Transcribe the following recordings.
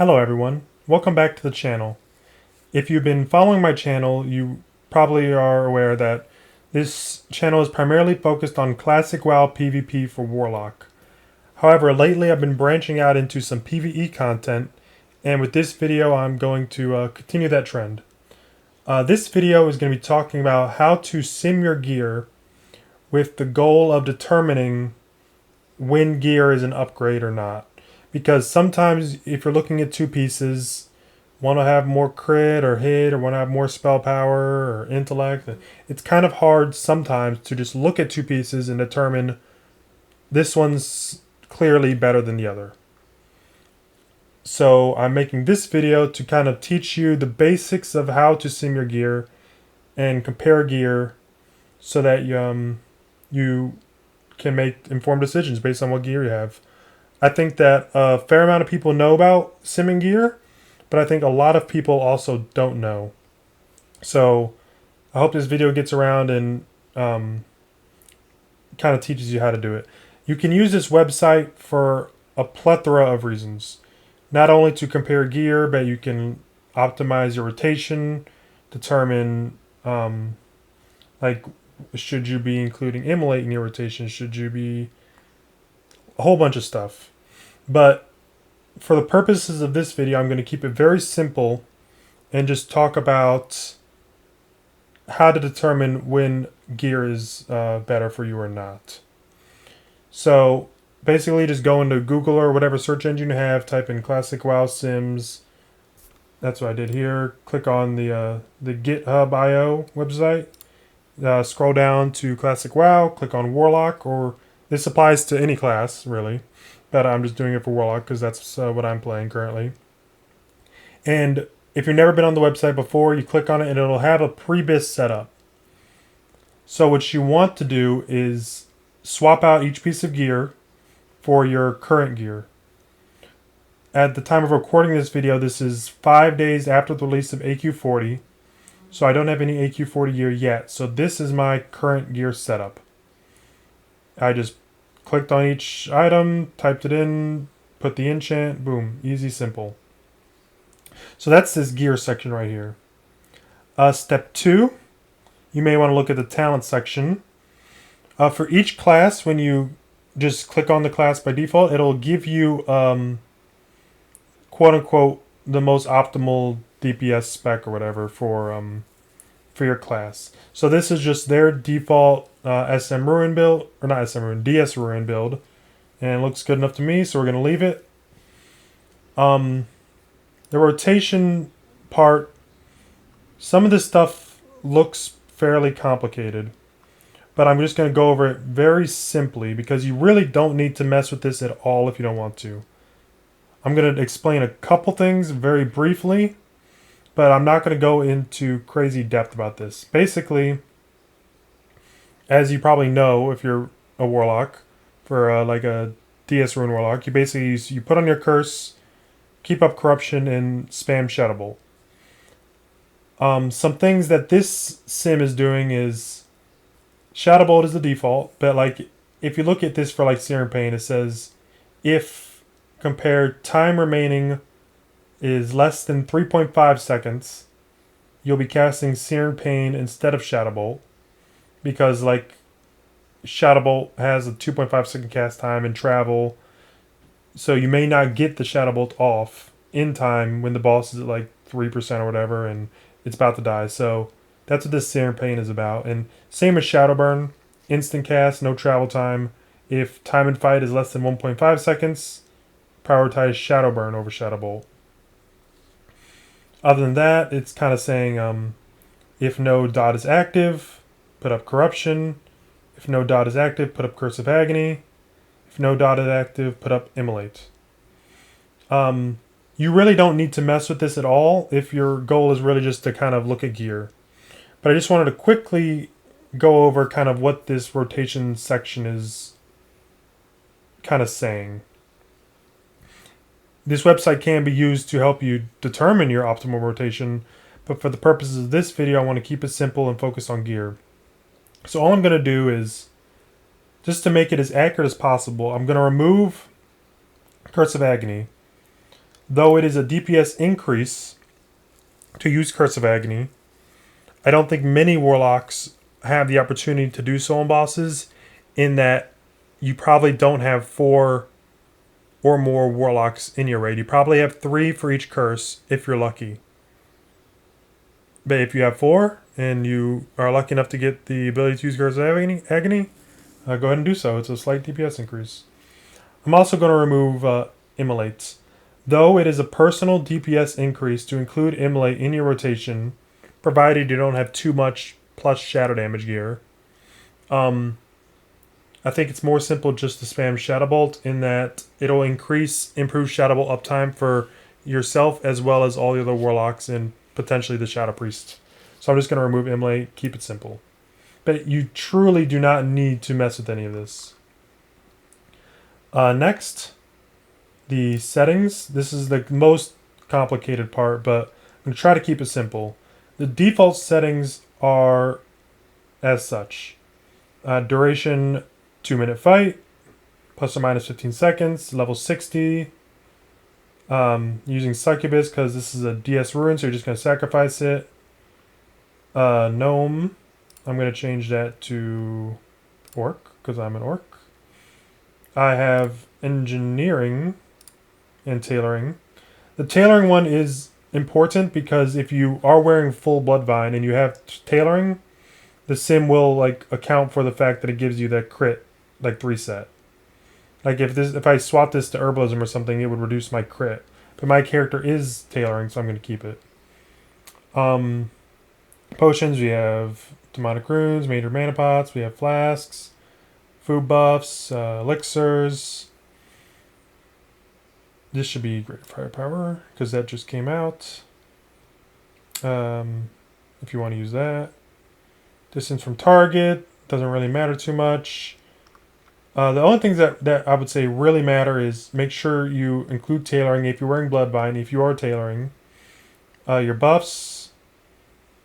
Hello everyone, welcome back to the channel. If you've been following my channel, you probably are aware that this channel is primarily focused on classic WoW PvP for Warlock. However, lately I've been branching out into some PvE content, and with this video I'm going to continue that trend. This video is going to be talking about how to sim your gear with the goal of determining when gear is an upgrade or not. Because sometimes if you're looking at two pieces, one will have more crit or hit, or one will have more spell power or intellect, it's kind of hard sometimes to just look at two pieces and determine this one's clearly better than the other. So I'm making this video to kind of teach you the basics of how to sim your gear and compare gear so that you can make informed decisions based on what gear you have. I think that a fair amount of people know about simming gear, but I think a lot of people also don't know. So I hope this video gets around and kind of teaches you how to do it. You can use this website for a plethora of reasons. Not only to compare gear, but you can optimize your rotation, determine like should you be including immolate in your rotation, should you be a whole bunch of stuff. But for the purposes of this video, I'm going to keep it very simple and just talk about how to determine when gear is better for you or not. So basically just go into Google or whatever search engine you have, type in classic WoW sims. That's what I did here. Click on the GitHub IO website. Scroll down to classic WoW, click on Warlock, or this applies to any class really, but I'm just doing it for Warlock because that's what I'm playing currently. And if you've never been on the website before, you click on it and it'll have a pre-bis setup. So what you want to do is swap out each piece of gear for your current gear. At the time of recording this video, this is 5 days after the release of AQ40. So I don't have any AQ40 gear yet. So this is my current gear setup. I just clicked on each item, typed it in, put the enchant, boom, easy, simple. So that's this gear section right here. Step 2, you may want to look at the talent section. For each class, when you just click on the class by default, it'll give you quote unquote the most optimal DPS spec or whatever for your class. So this is just their default SM Ruin build, or not SM Ruin, DS Ruin build, and it looks good enough to me, so we're going to leave it. The rotation part, some of this stuff looks fairly complicated, but I'm just going to go over it very simply because you really don't need to mess with this at all if you don't want to. I'm going to explain a couple things very briefly, but I'm not going to go into crazy depth about this. Basically, as you probably know, if you're a warlock, for like a DS Ruin warlock, you basically you put on your curse, keep up corruption, and spam Shadow Bolt. Some things that this sim is doing is Shadow Bolt is the default, but like if you look at this for like Searing Pain, it says if compared time remaining is less than 3.5 seconds, you'll be casting Searing Pain instead of Shadow Bolt, because like Shadow Bolt has a 2.5 second cast time and travel, so you may not get the Shadow Bolt off in time when the boss is at like 3% or whatever and it's about to die. So that's what this Searing Pain is about. And same as Shadow Burn, instant cast, no travel time. If time in fight is less than 1.5 seconds, prioritize Shadow Burn over Shadow Bolt. Other than that, it's kind of saying if no dot is active, put up Corruption. If no dot is active, put up Curse of Agony. If no dot is active, put up Immolate. You really don't need to mess with this at all if your goal is really just to kind of look at gear. But I just wanted to quickly go over kind of what this rotation section is kind of saying. This website can be used to help you determine your optimal rotation, but for the purposes of this video, I want to keep it simple and focus on gear. So all I'm going to do is, just to make it as accurate as possible, I'm going to remove Curse of Agony. though it is a DPS increase to use Curse of Agony, I don't think many Warlocks have the opportunity to do so on bosses, in that you probably don't have 4 or more Warlocks in your raid. You probably have 3 for each curse if you're lucky. But if you have 4 and you are lucky enough to get the ability to use Curse of Agony, go ahead and do so. It's a slight DPS increase. I'm also going to remove Immolates. Though it is a personal DPS increase to include Immolate in your rotation, provided you don't have too much plus shadow damage gear. I think it's more simple just to spam Shadow Bolt, in that it'll improve Shadow Bolt uptime for yourself as well as all the other Warlocks and potentially the Shadow Priest. So I'm just going to remove Immolate, keep it simple. But you truly do not need to mess with any of this. Next, the settings. This is the most complicated part, but I'm going to try to keep it simple. The default settings are as such. Duration, 2-minute fight, plus or minus 15 seconds, level 60. Using Succubus because this is a DS rune, so you're just going to sacrifice it. Gnome, I'm going to change that to Orc because I'm an Orc. I have Engineering and Tailoring. The Tailoring one is important because if you are wearing full Bloodvine and you have Tailoring, the sim will like account for the fact that it gives you that crit like reset. Like if I swap this to Herbalism or something, it would reduce my crit. But my character is Tailoring, so I'm going to keep it. Potions, we have Demonic Runes, Major Mana Pots, we have Flasks, food buffs, elixirs. This should be Great Firepower because that just came out. If you want to use that. Distance from target doesn't really matter too much. The only things that I would say really matter is make sure you include tailoring if you're wearing Bloodvine, if you are tailoring. Your buffs,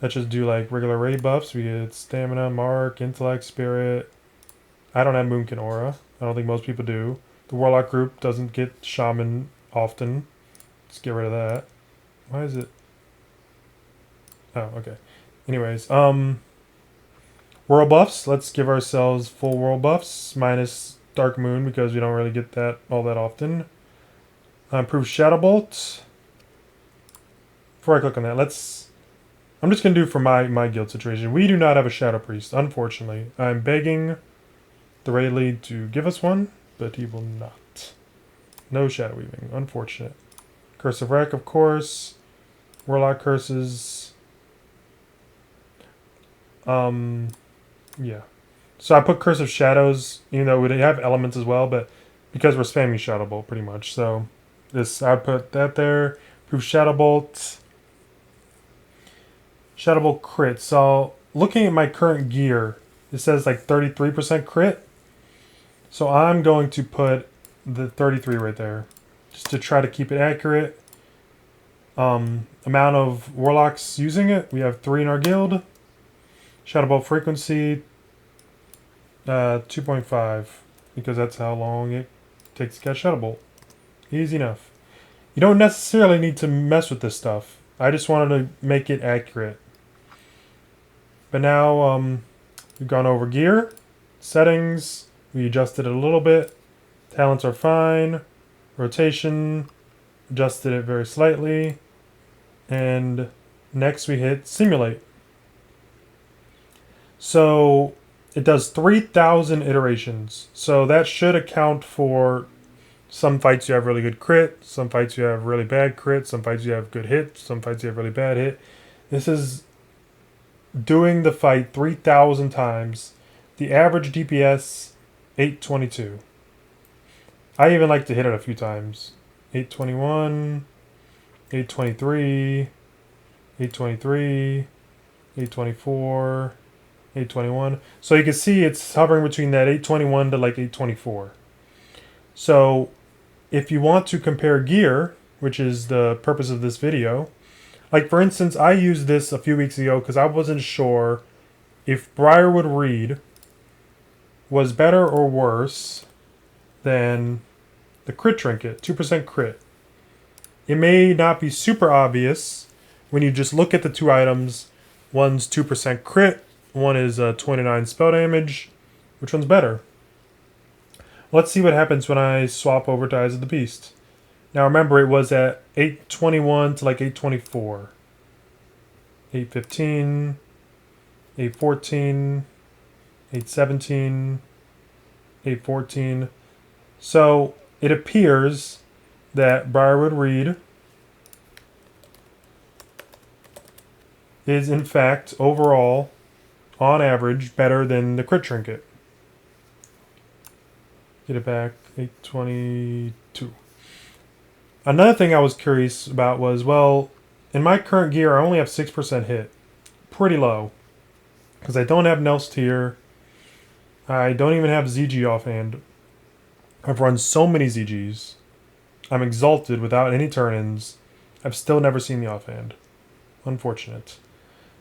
let's just do like regular raid buffs. We get Stamina, Mark, Intellect, Spirit. I don't have Moonkin Aura. I don't think most people do. The Warlock group doesn't get Shaman often. Let's get rid of that. Why is it? Oh, okay. Anyways, world buffs. Let's give ourselves full world buffs minus Dark Moon because we don't really get that all that often. Improve Shadow Bolt. Before I click on that, I'm just gonna do for my guild situation. We do not have a Shadow Priest, unfortunately. I'm begging the raid lead to give us one, but he will not. No Shadow Weaving, unfortunate. Curse of Wreck, of course. Warlock curses. Yeah. So I put Curse of Shadows, even though we have elements as well, but because we're spamming Shadow Bolt pretty much. So I put that there. Proof Shadow Bolt. Shadow Bolt crit. So looking at my current gear, it says like 33% crit. So I'm going to put the 33 right there, just to try to keep it accurate. Amount of Warlocks using it. We have 3 in our guild. Shadow Bolt frequency, 2.5, because that's how long it takes to catch Shadow Bolt. Easy enough. You don't necessarily need to mess with this stuff. I just wanted to make it accurate. But now we've gone over gear, settings, we adjusted it a little bit. Talents are fine. Rotation, adjusted it very slightly. And next we hit simulate. So it does 3,000 iterations. So that should account for some fights you have really good crit, some fights you have really bad crit, some fights you have good hit, some fights you have really bad hit. This is doing the fight 3,000 times. The average DPS, 822. I even like to hit it a few times. 821, 823, 823, 824, 821. So you can see it's hovering between that 821 to like 824. So if you want to compare gear, which is the purpose of this video, like for instance, I used this a few weeks ago because I wasn't sure if Briarwood Reed was better or worse than the crit trinket, 2% crit. it may not be super obvious when you just look at the two items. One's 2% crit, one is 29 spell damage. Which one's better? Let's see what happens when I swap over to Eyes of the Beast. Now remember, it was at 821 to like 824. 815, 814, 817, 814. So it appears that Briarwood Reed is in fact overall, on average, better than the Crit Trinket. Get it back, 822. Another thing I was curious about was, well, in my current gear, I only have 6% hit. Pretty low. Because I don't have Nels tier. I don't even have ZG offhand. I've run so many ZGs. I'm exalted without any turn-ins. I've still never seen the offhand. Unfortunate.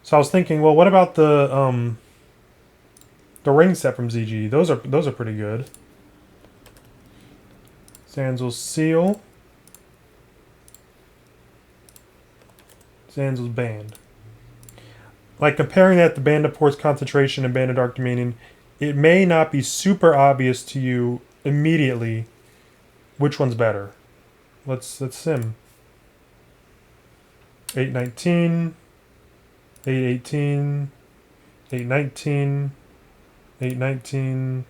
So I was thinking, well, what about the ring set from ZG? Those are pretty good. Zanzel's Seal. Zanzel's Band. Like comparing that to Band of Force Concentration and Band of Dark Dominion, it may not be super obvious to you immediately which one's better. Let's sim. 819, 818, 819, 819,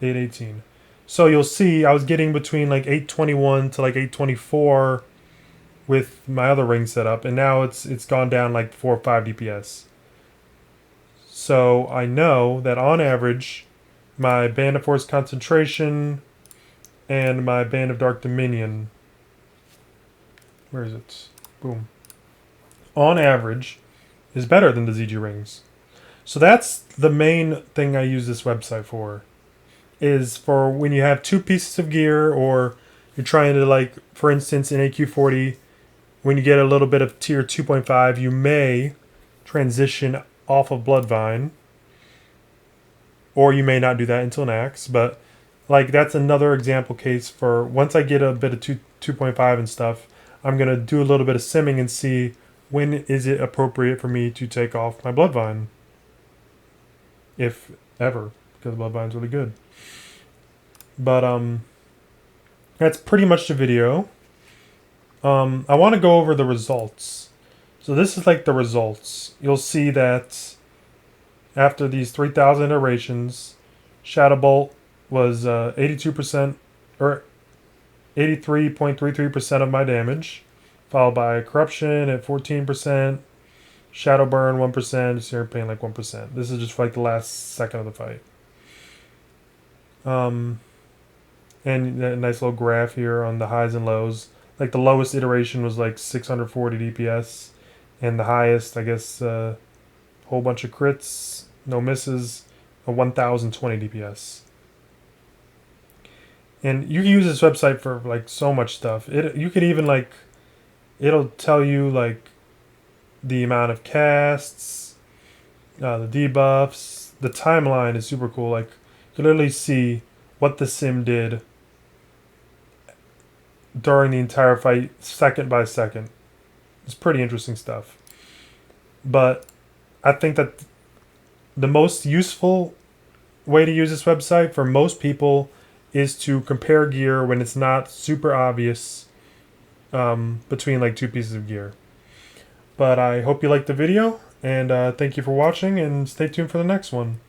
818. So you'll see I was getting between like 821 to like 824 with my other ring setup, and now it's gone down like 4 or 5 DPS. So I know that on average, my Band of Force Concentration and my Band of Dark Dominion, where is it? Boom. On average, is better than the ZG rings. So that's the main thing I use this website for. Is for when you have two pieces of gear, or you're trying to, like, for instance, in AQ40, when you get a little bit of tier 2.5, you may transition off of Bloodvine, or you may not do that until Nax, but like that's another example case for once I get a bit of 2.5 and stuff, I'm going to do a little bit of simming and see when is it appropriate for me to take off my Bloodvine, if ever, because Bloodvine's really good. But that's pretty much the video. I want to go over the results. So this is like the results. You'll see that after these 3,000 iterations, Shadow Bolt was 82% or 83.33% of my damage, followed by Corruption at 14%, Shadow Burn 1%, Searing Pain like 1%. This is just for like the last second of the fight. And a nice little graph here on the highs and lows. Like the lowest iteration was like 640 DPS, and the highest, I guess, whole bunch of crits, no misses, a 1020 DPS. And you can use this website for like so much stuff. You could even like, it'll tell you like the amount of casts, the debuffs. The timeline is super cool. Like you can literally see what the sim did during the entire fight, second by second. It's pretty interesting stuff. But I think that the most useful way to use this website for most people is to compare gear when it's not super obvious between like two pieces of gear. But I hope you liked the video, and thank you for watching, and stay tuned for the next one.